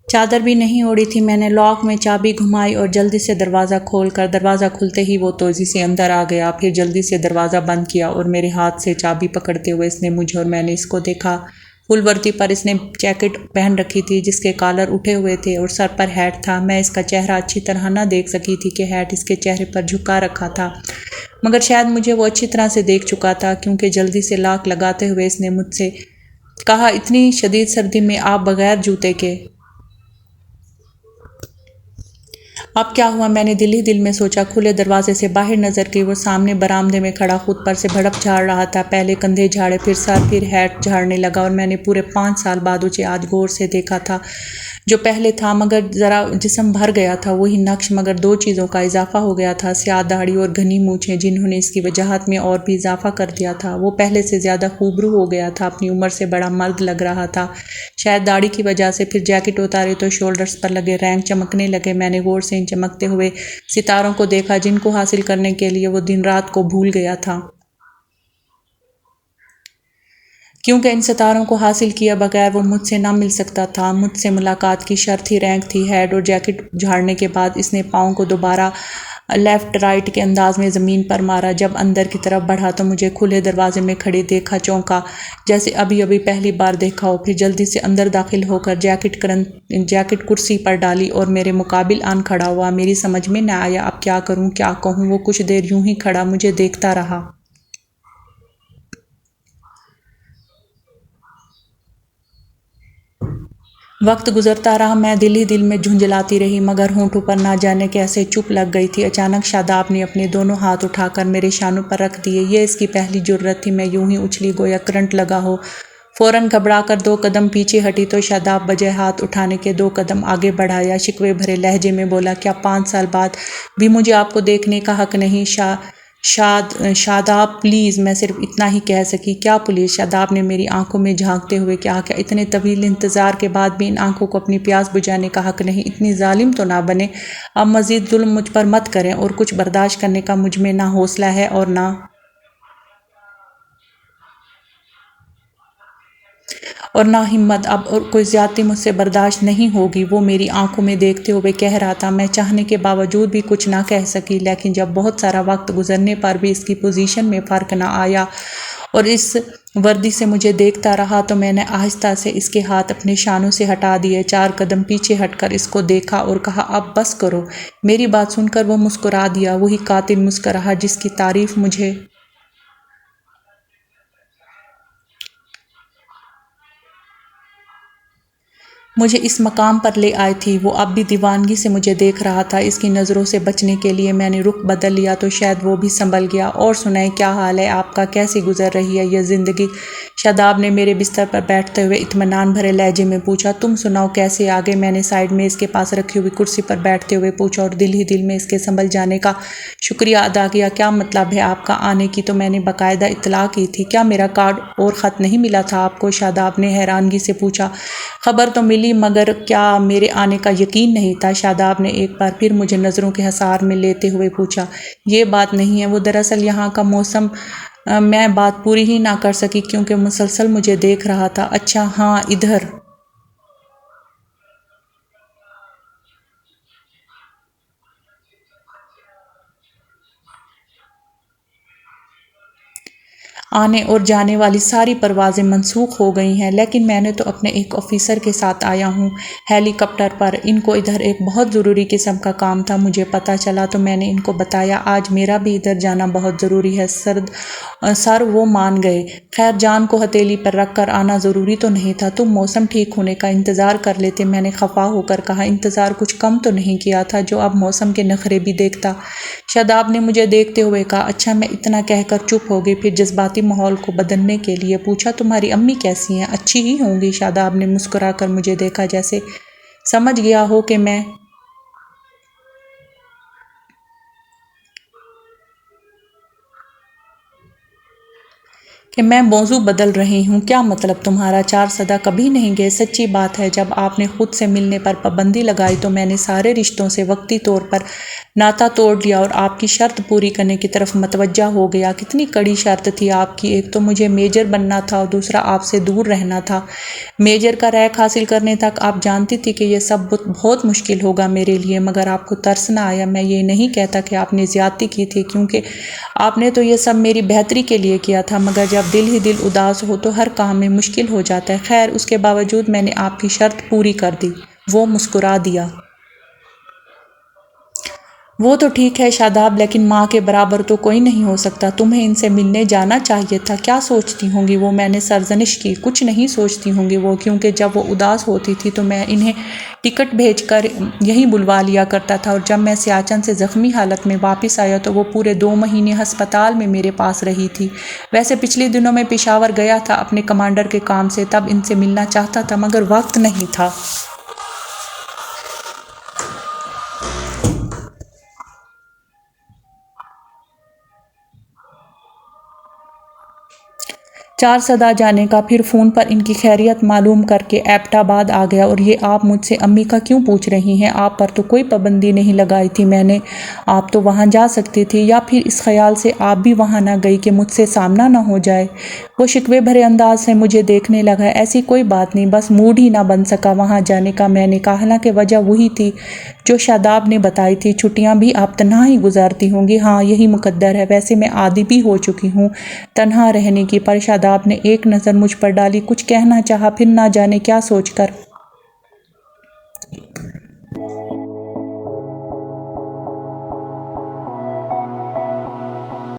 चादर भी नहीं ओढ़ी थी। मैंने लॉक में चाबी घुमाई और जल्दी से दरवाज़ा खोलकर, दरवाज़ा खुलते ही वो तेज़ी से अंदर आ गया। फिर जल्दी से दरवाज़ा बंद किया और मेरे हाथ से चाबी पकड़ते हुए इसने मुझे और मैंने इसको देखा। फुल वर्दी पर इसने जैकेट पहन रखी थी जिसके कॉलर उठे हुए थे और सर पर हैट था। मैं इसका चेहरा अच्छी तरह न देख सकी थी कि हैट इसके चेहरे पर झुका रखा था, मगर शायद मुझे वो अच्छी तरह से देख चुका था, क्योंकि जल्दी से लॉक लगाते हुए इसने मुझसे कहा, इतनी शदीद सर्दी में आप बगैर जूते के। अब क्या हुआ, मैंने दिल ही दिल में सोचा। खुले दरवाजे से बाहर नज़र की। वो सामने बरामदे में खड़ा खुद पर से भड़प झाड़ रहा था। पहले कंधे झाड़े, फिर सर, फिर हैट झाड़ने लगा और मैंने पूरे 5 साल बाद उसे आज गौर से देखा था। जो पहले था, मगर ज़रा जिस्म भर गया था, वही नक्श, मगर 2 चीज़ों का इजाफा हो गया था, स्याह दाढ़ी और घनी मूछें, जिन्होंने इसकी वजाहत में और भी इजाफा कर दिया था। वो पहले से ज़्यादा खूबरू हो गया था, अपनी उम्र से बड़ा मर्द लग रहा था, शायद दाढ़ी की वजह से। फिर जैकेट उतारे तो शोल्डर्स पर लगे रैंक चमकने लगे। मैंने गौर से इन चमकते हुए सितारों को देखा, जिनको हासिल करने के लिए वो दिन रात को भूल गया था, क्योंकि इन सितारों को हासिल किए बगैर वो मुझसे ना मिल सकता था। मुझसे मुलाकात की शर्त ही रैंक थी। हेड और जैकेट झाड़ने के बाद इसने पाँव को दोबारा लेफ्ट राइट के अंदाज में ज़मीन पर मारा। जब अंदर की तरफ बढ़ा तो मुझे खुले दरवाजे में खड़ी देखा, चौंका, जैसे अभी अभी पहली बार देखा हो। फिर जल्दी से अंदर दाखिल होकर जैकेट कुर्सी पर डाली और मेरे मुकाबिल आन खड़ा हुआ। मेरी समझ में न आया अब क्या करूं, क्या कहूं। वो कुछ देर यूं ही खड़ा मुझे देखता रहा। वक्त गुजरता रहा, मैं दिल ही दिल में झुंझलाती रही, मगर होंठों पर ना जाने कैसे चुप लग गई थी। अचानक शादाब ने अपने दोनों हाथ उठाकर मेरे शानों पर रख दिए। ये इसकी पहली जुर्रत थी। मैं यूं ही उछली गोया करंट लगा हो। फौरन घबराकर 2 कदम पीछे हटी तो शादाब बजाय हाथ उठाने के 2 कदम आगे बढ़ाया। शिकवे भरे लहजे में बोला, क्या 5 साल बाद भी मुझे आपको देखने का हक नहीं? शादाब प्लीज़, मैं सिर्फ इतना ही कह सकी। क्या पुलिस? शादाब ने मेरी आंखों में झांकते हुए कहा, क्या इतने तवील इंतज़ार के बाद भी इन आंखों को अपनी प्यास बुझाने का हक नहीं? इतनी जालिम तो ना बने, अब मज़ीद जुल्म मुझ पर मत करें। और कुछ बर्दाश्त करने का मुझ में ना हौसला है और ना हिम्मत। अब और कोई ज़्यादती मुझसे बर्दाश्त नहीं होगी, वो मेरी आंखों में देखते हुए कह रहा था। मैं चाहने के बावजूद भी कुछ ना कह सकी, लेकिन जब बहुत सारा वक्त गुजरने पर भी इसकी पोजीशन में फ़र्क ना आया और इस वर्दी से मुझे देखता रहा, तो मैंने आहिस्ता से इसके हाथ अपने शानों से हटा दिए। 4 कदम पीछे हटकर इसको देखा और कहा, अब बस करो। मेरी बात सुनकर वो मुस्कुरा दिया, वही कातिल मुस्कुराहट जिसकी तारीफ मुझे इस मकाम पर ले आई थी। वो अब भी दीवानगी से मुझे देख रहा था। इसकी नज़रों से बचने के लिए मैंने रुख बदल लिया तो शायद वो भी संभल गया। और सुनाए, क्या हाल है आपका? कैसी गुजर रही है यह ज़िंदगी? शादाब ने मेरे बिस्तर पर बैठते हुए इत्मीनान भरे लहजे में पूछा। तुम सुनाओ, कैसे आगे? मैंने साइड में इसके पास रखी हुई कुर्सी पर बैठते हुए पूछा और दिल ही दिल में इसके संभल जाने का शुक्रिया अदा किया। क्या मतलब है आपका आने की? तो मैंने बाकायदा इत्तला की थी। क्या मेरा कार्ड और ख़त नहीं मिला था आपको? शादाब ने हैरानगी से पूछा। खबर तो मिली, मगर क्या मेरे आने का यकीन नहीं था? शादाब ने एक बार फिर मुझे नज़रों के हसार में लेते हुए पूछा। ये बात नहीं है, वो दरअसल यहाँ का मौसम। मैं बात पूरी ही ना कर सकी क्योंकि मुसलसल मुझे देख रहा था। अच्छा हाँ, इधर आने और जाने वाली सारी परवाज़ें मनसूख हो गई हैं, लेकिन मैंने तो अपने एक ऑफिसर के साथ आया हूँ हेलीकॉप्टर पर। इनको इधर एक बहुत ज़रूरी किस्म का काम था, मुझे पता चला तो मैंने इनको बताया। आज मेरा भी इधर जाना बहुत ज़रूरी है सर। वो मान गए। खैर, जान को हथेली पर रख कर आना ज़रूरी तो नहीं था। तुम मौसम ठीक होने का इंतज़ार कर लेते। मैंने खफा होकर कहा। इंतज़ार कुछ कम तो नहीं किया था जो अब मौसम के नखरे भी देखता। शादाब ने मुझे देखते हुए कहा। अच्छा, मैं इतना कहकर चुप हो गई। फिर जज्बाती माहौल को बदलने के लिए पूछा, तुम्हारी अम्मी कैसी हैं? अच्छी ही होंगी। शादाब ने मुस्कुराकर मुझे देखा, जैसे समझ गया हो کہ میں موضوع بدل رہی ہوں، کیا مطلب تمہارا؟ چارسدہ کبھی نہیں گئے؟ سچی بات ہے، جب آپ نے خود سے ملنے پر پابندی لگائی تو میں نے سارے رشتوں سے وقتی طور پر ناتا توڑ لیا اور آپ کی شرط پوری کرنے کی طرف متوجہ ہو گیا۔ کتنی کڑی شرط تھی آپ کی! ایک تو مجھے میجر بننا تھا اور دوسرا آپ سے دور رہنا تھا۔ میجر کا رینک حاصل کرنے تک آپ جانتی تھی کہ یہ سب بہت مشکل ہوگا میرے لیے، مگر آپ کو ترس نہ آیا؟ میں یہ نہیں کہتا کہ آپ نے زیادتی کی تھی، کیونکہ آپ نے تو یہ سب میری بہتری کے لیے کیا تھا، مگر جب دل ہی دل اداس ہو تو ہر کام میں مشکل ہو جاتا ہے۔ خیر، اس کے باوجود میں نے آپ کی شرط پوری کر دی۔ وہ مسکرا دیا۔ وہ تو ٹھیک ہے شاداب، لیکن ماں کے برابر تو کوئی نہیں ہو سکتا۔ تمہیں ان سے ملنے جانا چاہیے تھا۔ کیا سوچتی ہوں گی وہ؟ میں نے سرزنش کی۔ کچھ نہیں سوچتی ہوں گی وہ، کیونکہ جب وہ اداس ہوتی تھی تو میں انہیں ٹکٹ بھیج کر یہیں بلوا لیا کرتا تھا، اور جب میں سیاچن سے زخمی حالت میں واپس آیا تو وہ پورے 2 مہینے ہسپتال میں میرے پاس رہی تھی۔ ویسے پچھلے دنوں میں پشاور گیا تھا اپنے کمانڈر کے کام سے، تب ان سے ملنا چاہتا تھا مگر وقت نہیں تھا۔ چارسدہ جانے کا، پھر فون پر ان کی خیریت معلوم کر کے ایبٹ آباد آ گیا۔ اور یہ آپ مجھ سے امی کا کیوں پوچھ رہی ہیں؟ آپ پر تو کوئی پابندی نہیں لگائی تھی میں نے۔ آپ تو وہاں جا سکتی تھی، یا پھر اس خیال سے آپ بھی وہاں نہ گئی کہ مجھ سے سامنا نہ ہو جائے؟ وہ شکوے بھرے انداز سے مجھے دیکھنے لگا۔ ایسی کوئی بات نہیں، بس موڈ ہی نہ بن سکا وہاں جانے کا۔ میں نے کہا، حالانکہ وجہ وہی تھی جو شاداب نے بتائی تھی، چھٹیاں بھی آپ تنہا ہی گزارتی ہوں گی۔ ہاں، یہی مقدر ہے۔ ویسے میں عادی بھی ہو چکی ہوں تنہا رہنے کی۔ پر شاداب نے ایک نظر مجھ پر ڈالی، کچھ کہنا چاہا، پھر نہ جانے کیا سوچ کر